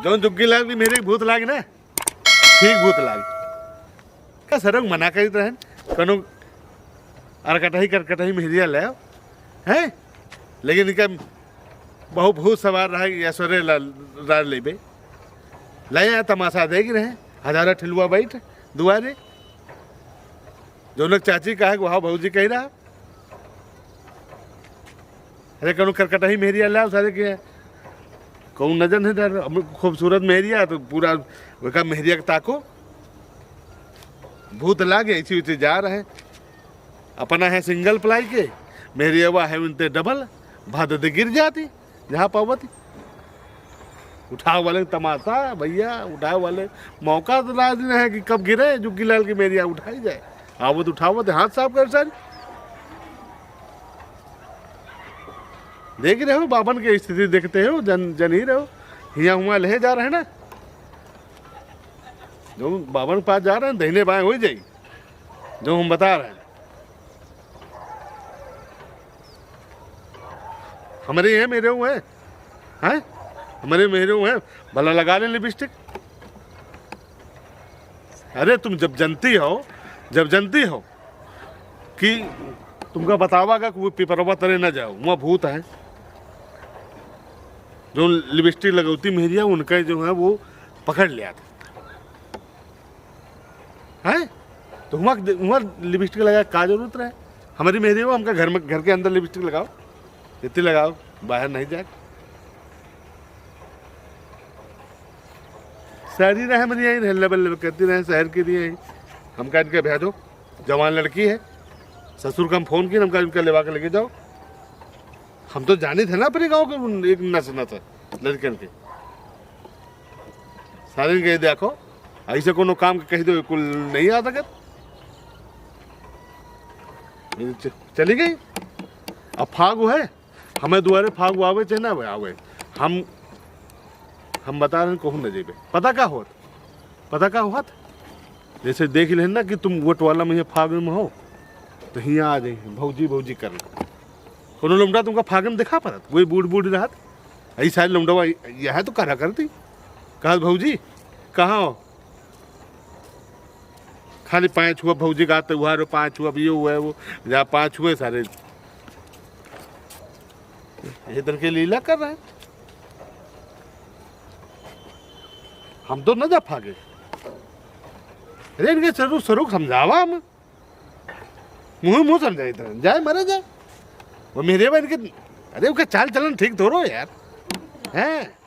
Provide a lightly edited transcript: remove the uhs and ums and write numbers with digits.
जो जुग्गी लाग भी मेरे भूत लाग ना ठीक भूत लाग का सरंग मना करी रहन कनो अरकटही करकटही मेहरिया ले हैं लेकिन इनका बहु भूत सवार रहा ऐश्वर्य रार लेबे लाए तमाशा देगी रहे हजारा ठिलुआ बैठ दुआरे जो लोग चाची का है वहाँ भाजी कही रहा अरे कौन करकटही मेहरिया लाओ सारे के कौन नजर नहीं डर खूबसूरत मेहरिया तो पूरा का मेहरिया ताको भूत लागे ऐसी वैसी जा रहे अपना है सिंगल प्लाई के मेहरिया है उनते डबल भाद गिर जाती जहाँ पावती उठाव वाले तमाशा भैया उठाव वाले मौका तो राज है कि कब गिरे जुग्गी लाल की मेहरिया उठाई जाए आवत उठावत हाथ साफ कर सर देख रहे हो बाबन की स्थिति देखते हो जन ही रहो हिया हुआ ले जा रहे हैं ना जो बाबन के पास जा रहे हैं दहीने बाएं हो जाए जो हम बता रहे हैं हमारे हैं मेरे हुए हैं हमारे मेरे हुए हैं भला लगा ले लिपस्टिक अरे तुम जब जानती हो कि तुमका बतावागा कि वो पिपरवा तरे न जाओ वहाँ भूत है जो लिपस्टिक लगौती मेहरिया उनका जो है वो पकड़ लिया था है तो वहाँ लिपस्टिक लगा का जरूरत रहे हमारी मेहरिया वो हमका घर के अंदर लिपस्टिक लगाओ इतनी लगाओ बाहर नहीं जाए शहरी रहे मेरी यही हल्ला बल्ले करती रहे शहर के लिए हम कह इनके भेजो जवान लड़की है ससुर का हम फोन किए हम कहा इनका लेवा के लेके जाओ हम तो जाने थे ना अपने गाँव के एक नस लड़कन के सारे के देखो ऐसे कोनो काम कही दो कुल नहीं आता कर चली गई अब फागु है हमें दुआरे फागु आवे चाहे ना आवे हम बता रहे हैं कहूँ न जेबे पता क्या होत जैसे देख ले ना कि तुम वोट वाला में फागन में हो तो हियाँ आ जाए भौजी कर कोनो लुमडा तुमका फागन दिखा पड़त वही बूढ़ रहत ऐसी सारी लुमडवा यह तो करा करती कहा भौजी कहाँ हो खाली 5 हुआ भौजी गाते हुआ 5 हुआ ये हुआ है वो जहाँ 5 हुए सारे इधर के लीला कर रहे हैं हम तो न जा फागे अरे इनके स्वरूप समझावा हम मुंह समझाई तरह जाए मरे जाए वो मेरे भाई इनके अरे उसका चाल चलन ठीक थोड़ो यार हैं